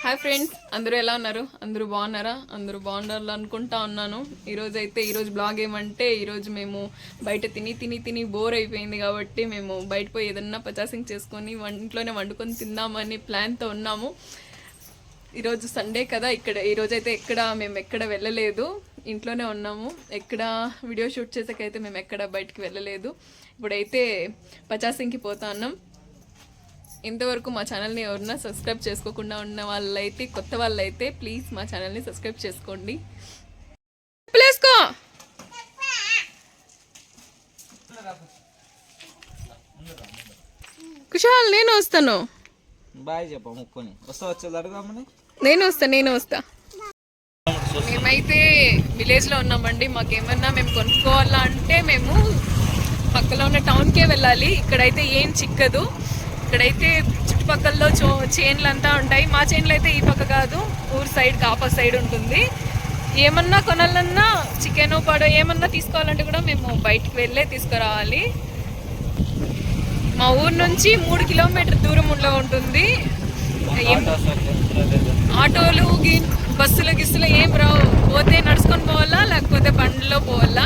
Hi friends, అందరూ ఎలా ఉన్నారు? అందరూ బాగున్నారా? అందరూ బాగుండాలి అనుకుంటా ఉన్నాను. ఈరోజు బ్లాగ్ ఏమంటే, ఈరోజు మేము బయట తిని బోర్ అయిపోయింది కాబట్టి మేము బయట పోయి ఏదన్నా పచాసింగ్ చేసుకొని ఇంట్లోనే వండుకొని తిందామని ప్లాన్తో ఉన్నాము. ఈరోజు సండే కదా, ఈరోజైతే మేము ఎక్కడ వెళ్ళలేదు, ఇంట్లోనే ఉన్నాము. వీడియో షూట్ చేసేకైతే మేము ఎక్కడ బయటికి వెళ్ళలేదు. ఇప్పుడైతే పచాసింగ్కి పోతా ఉన్నాం. ఇంతవరకు మా ఛానల్ని ఎవరన్నా సబ్స్క్రైబ్ చేసుకోకుండా ఉన్న వాళ్ళైతే, కొత్త వాళ్ళైతే ప్లీజ్ మా ఛానల్ని సబ్స్క్రైబ్ చేసుకోండి. ప్లేస్కో కుషాల్, నేను వస్తాను. బాయ్ చెప్ప ముక్కుని నేను వస్తా. మేమైతే విలేజ్లో ఉన్నామండి. మాకేమన్నా మేము కొనుక్కోవాలా అంటే మేము పక్కలో ఉన్న టౌన్కే వెళ్ళాలి. ఇక్కడైతే ఏం చిక్కదు. ఇక్కడైతే చుట్టుపక్కల చైన్లు అంతా ఉంటాయి. మా చైన్లు అయితే ఈ పక్క కాదు, ఊరు సైడ్ కాపా సైడ్ ఉంటుంది. ఏమన్నా కొనాలన్నా చికెన్ పడో ఏమన్నా తీసుకోవాలంటే కూడా మేము బయటికి వెళ్ళే తీసుకురావాలి. మా ఊరు నుంచి 3 కిలోమీటర్ దూరంలో ఉంటుంది. ఆటోలు బస్సులు గిస్సులు ఏం రావు. పోతే నడుచుకొని పోవాలా, లేకపోతే బండ్లో పోవాలా.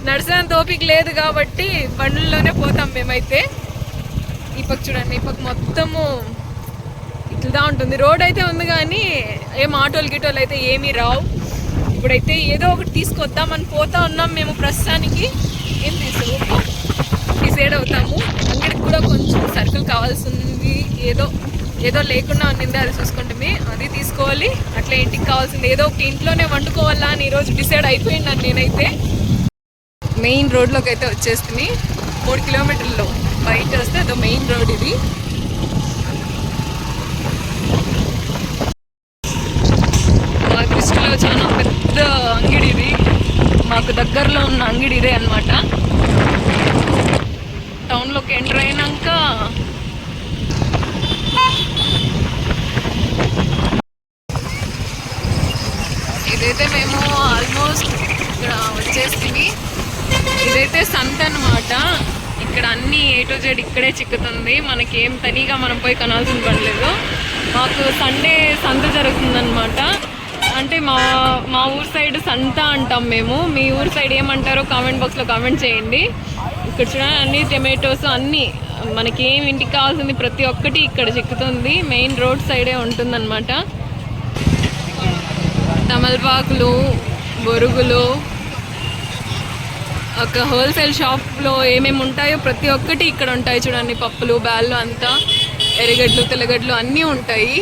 నడిచేంత ఓపిక లేదు కాబట్టి బండ్లలోనే పోతాం మేమైతే. ఈ పక్క చూడండి, ఈ పక్క మొత్తము ఇట్లా ఉంటుంది. రోడ్ అయితే ఉంది కానీ ఏం ఆటోలు గిటోలు అయితే ఏమీ రావు. ఇప్పుడైతే ఏదో ఒకటి తీసుకొద్దామని పోతా ఉన్నాం మేము. ప్రస్తుతానికి ఏం డిసైడ్ అవుతాము. అంగడికి కూడా కొంచెం సరుకులు కావాల్సింది, ఏదో లేకుండా ఉన్నింది, అది చూసుకుంటే అది తీసుకోవాలి. అట్లా ఇంటికి కావాల్సింది ఏదో ఒకటి ఇంట్లోనే వండుకోవాలా అని ఈరోజు డిసైడ్ అయిపోయినాను నేనైతే. మెయిన్ రోడ్లోకి అయితే వచ్చేస్తుంది. 3 కిలోమీటర్లో బయట వస్తే అదో మెయిన్ రోడ్ ఇది. మా దృష్టిలో చాలా పెద్ద అంగిడి ఇది. మాకు దగ్గరలో ఉన్న అంగిడి ఇదే అనమాట. టౌన్లోకి ఎంటర్ అయినాక ఇదైతే మేము ఆల్మోస్ట్ ఇక్కడ వచ్చేస్తుంది. ఇదైతే సంత అనమాట. ఇక్కడ అన్ని A to Z ఇక్కడే చిక్కుతుంది. మనకేం తనిగా మనం పోయి కొనాల్సిన పడలేదు. మాకు సండే సంత జరుగుతుందన్నమాట. అంటే మా ఊరు సైడ్ సంత అంటాం మేము. మీ ఊరు సైడ్ ఏమంటారో కామెంట్ బాక్స్లో కామెంట్ చేయండి. ఇక్కడ చూడండి, అన్ని టొమాటోస్ అన్నీ మనకేం ఇంటికి కావాల్సింది ప్రతి ఒక్కటి ఇక్కడ చిక్కుతుంది. మెయిన్ రోడ్ సైడే ఉంటుందన్నమాట. తమలపాకులు, బొరుగులు, ఒక హోల్సేల్ షాప్లో ఏమేమి ఉంటాయో ప్రతి ఒక్కటి ఇక్కడ ఉంటాయి. చూడండి, పప్పులు, బ్యాళ్ళు అంతా, ఎర్రగడ్డలు, తెల్లగడ్డలు అన్నీ ఉంటాయి.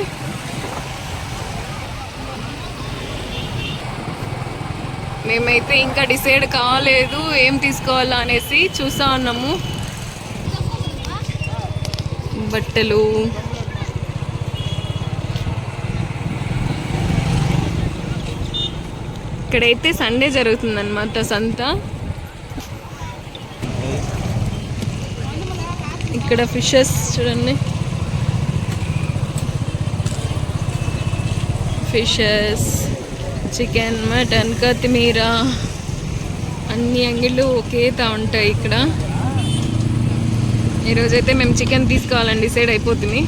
మేమైతే ఇంకా డిసైడ్ కాలేదు ఏం తీసుకోవాలా అనేసి చూస్తూ ఉన్నాము. బట్టలు, ఇక్కడైతే సండే జరుగుతుందన్నమాట సంత. ఇక్కడ ఫిషెస్ చూడండి, ఫిషెస్, చికెన్, మటన్, కొత్తిమీర అన్ని అంగిళ్ళు ఒకేతా ఉంటాయి ఇక్కడ. ఈరోజైతే మేము చికెన్ తీసుకోవాలని డిసైడ్ అయిపోతుంది.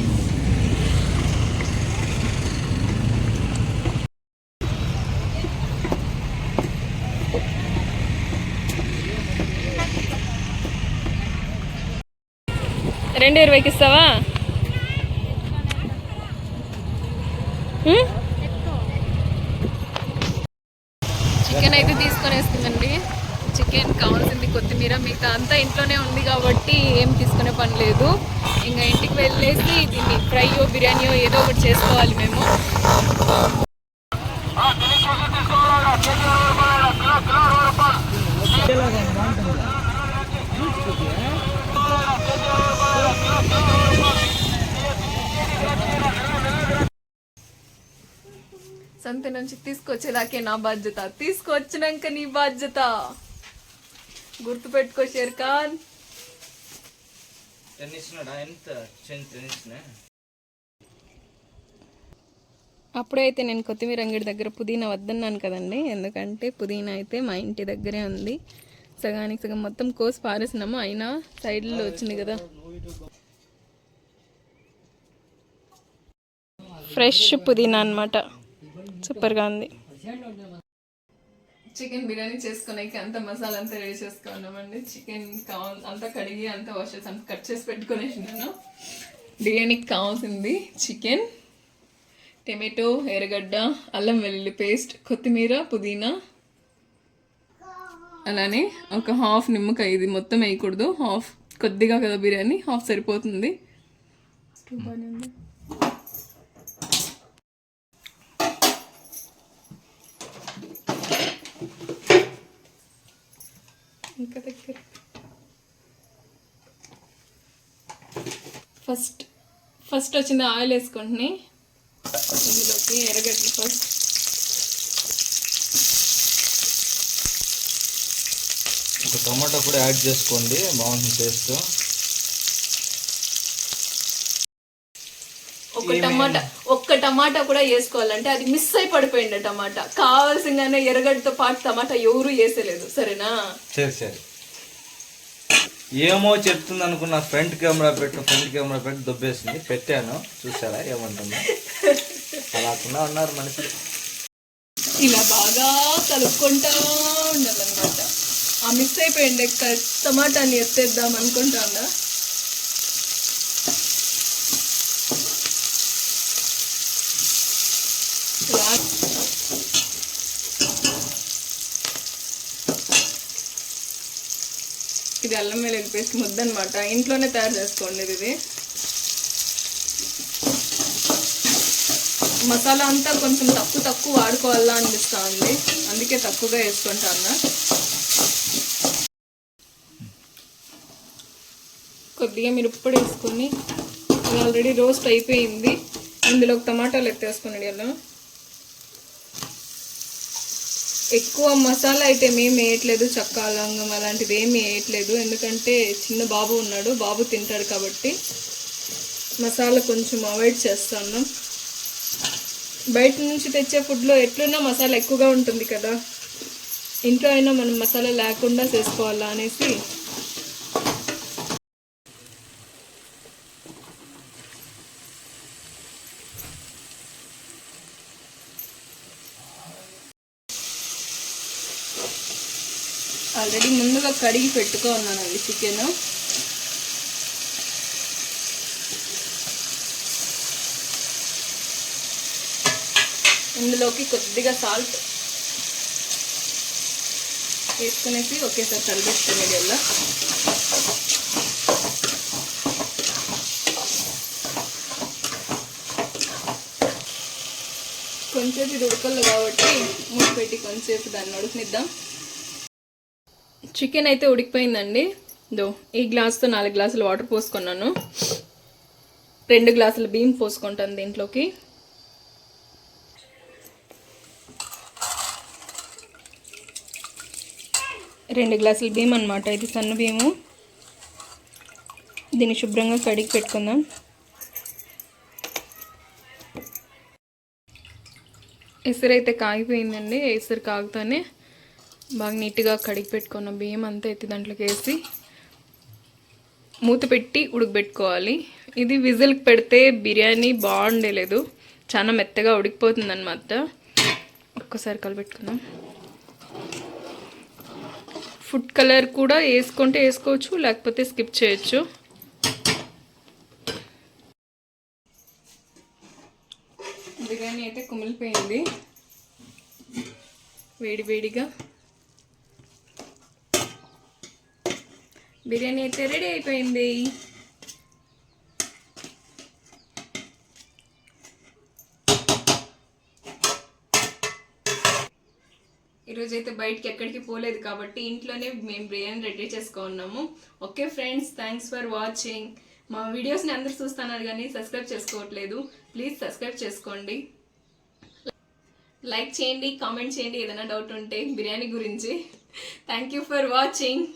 $2.20 ఇస్తావా? చికెన్ అయితే తీసుకొని వేస్తుందండి. చికెన్ కావాల్సింది కొత్తిమీర, మిగతా అంతా ఇంట్లోనే ఉంది కాబట్టి ఏం తీసుకునే పని లేదు. ఇంకా ఇంటికి వెళ్ళేసి దీన్ని ఫ్రైయో బిర్యానీయో ఏదో ఒకటి చేసుకోవాలి మేము. సంత నుంచి తీసుకొచ్చేదాకే నా బాధ్యత, తీసుకొచ్చినాక నీ బాధ్యత. గుర్తుపెట్టుకో షేర్ఖాన్. అప్పుడైతే నేను కొత్తిమీర అంగడి దగ్గర పుదీనా వద్దన్నాను కదండి. ఎందుకంటే పుదీనా అయితే మా ఇంటి దగ్గరే ఉంది. సగానికి సగం మొత్తం కోసి పారేసినాము, అయినా సైడ్లో వచ్చింది కదా. ఫ్రెష్ పుదీనా అనమాట, సూపర్గా ఉంది. చికెన్ బిర్యానీ చేసుకునేకి అంత మసాలా అంతా రెడీ చేసుకున్నామండి. చికెన్ అంతా కడిగి అంతా వాష్ చేసి అంతా కట్ చేసి పెట్టుకునేసినాను. బిర్యానీకి కావాల్సింది చికెన్, టమాటో, ఎర్రగడ్డ, అల్లం వెల్లుల్లి పేస్ట్, కొత్తిమీర, పుదీనా, అలానే ఒక హాఫ్ నిమ్మకాయ. ఇది మొత్తం వేయకూడదు, హాఫ్, కొద్దిగా కదా బిర్యానీ, హాఫ్ సరిపోతుంది. ఇంకా దగ్గర ఫస్ట్ వచ్చింది ఆయిల్ వేసుకుంటున్నాయి. ఇందులోకి ఎర్రగడ్డలు ఫస్ట్, ఒక టమాటో కూడా యాడ్ చేసుకోండి, బాగుంటుంది టేస్ట్. ఒక్క టమాటా కూడా వేసుకోవాలంటే అది మిస్ అయి పడిపోయింది టమాటా. కావాల్సింగానే ఎర్రగడ్డతో పాటు టమాటా ఎవరు వేసేలేదు, సరేనా? సరే ఏమో చెప్తుంది అనుకున్న, ఫ్రంట్ కెమెరా పెట్టి దొబ్బేసింది. పెట్టాను, చూసారా ఏమంటుందో. అలా ఉన్నారు మనుషులు. ఇలా బాగా కలుపుకుంటా ఉండాలన్నమాట. ఆ మిస్ అయిపోయింది టమాటాని ఎత్తేద్దాం అనుకుంటా ఉన్నా. ఇది అల్లం వెల్లుల్లి పేస్ట్ ముద్ద అనమాట, ఇంట్లోనే తయారు చేసుకోండి. ఇది మసాలా అంతా కొంచెం తక్కువ వాడుకోవాలా అనిపిస్తా ఉంది, అందుకే తక్కువగా వేసుకుంటాను. కొద్దిగా మిరప్పొడి వేసుకొని, ఇది ఆల్రెడీ రోస్ట్ అయిపోయింది. ఇందులో టమాటాలు ఎత్తేసుకున్నాడు. అలా ఎక్కువ మసాలా ఐటెం ఏమి వేయట్లేదు, చెక్క లవంగం అలాంటిది ఏమి వేయట్లేదు. ఎందుకంటే చిన్న బాబు ఉన్నాడు, బాబు తింటాడు కాబట్టి మసాలా కొంచెం అవాయిడ్ చేస్తాను. బయట నుంచి తెచ్చే ఫుడ్లో ఎట్లున్నా మసాలా ఎక్కువగా ఉంటుంది కదా, ఇంట్లో అయినా మనం మసాలా లేకుండా చేసుకోవాలా అనేసి ఆల్రెడీ ముందుగా కడిగి పెట్టుకున్నానండి చికెన్. ఇందులోకి కొద్దిగా సాల్ట్ వేసుకునేసి ఒకేసారి కలిపేసుకునేది. అలా కొంచెంసేపు ఇది ఉడకలు కాబట్టి మూత పెట్టి కొంచెంసేపు దాన్ని ఉడకనిద్దాం. చికెన్ అయితే ఉడికిపోయిందండి. ఈ గ్లాస్తో 4 గ్లాసులు వాటర్ పోసుకున్నాను. 2 గ్లాసులు బియ్యం పోసుకుంటాను దీంట్లోకి. రెండు గ్లాసులు బియ్యం అనమాట, ఇది సన్న బియ్యము. దీన్ని శుభ్రంగా కడిగి పెట్టుకుందాం. ఎసరు అయితే కాగిపోయిందండి. ఎసరు కాగుతానే బాగా నీట్గా కడిగి పెట్టుకున్న బియ్యం అంతా ఎత్తి దాంట్లోకి వేసి మూత పెట్టి ఉడకబెట్టుకోవాలి. ఇది విజిల్కి పెడితే బిర్యానీ బాగుండలేదు, చాలా మెత్తగా ఉడికిపోతుంది అన్నమాట. ఒక్కసారి కలిపెట్టుకుందాం. ఫుడ్ కలర్ కూడా వేసుకుంటే వేసుకోవచ్చు, లేకపోతే స్కిప్ చేయొచ్చు. బిర్యానీ అయితే కుమిలిపోయింది వేడివేడిగా. బిర్యానీ అయితే రెడీ అయిపోయింది. ఈరోజు అయితే బయటికి ఎక్కడికి పోలేదు కాబట్టి ఇంట్లోనే మేము బిర్యానీ రెడీ చేసుకున్నాము. Okay friends, thanks for watching. మా వీడియోస్ని అందరూ చూస్తున్నారు కానీ సబ్స్క్రైబ్ చేసుకోవట్లేదు, ప్లీజ్ సబ్స్క్రైబ్ చేసుకోండి. లైక్ చేయండి, కామెంట్ చేయండి ఏదైనా డౌట్ ఉంటే బిర్యానీ గురించి. Thank you for watching.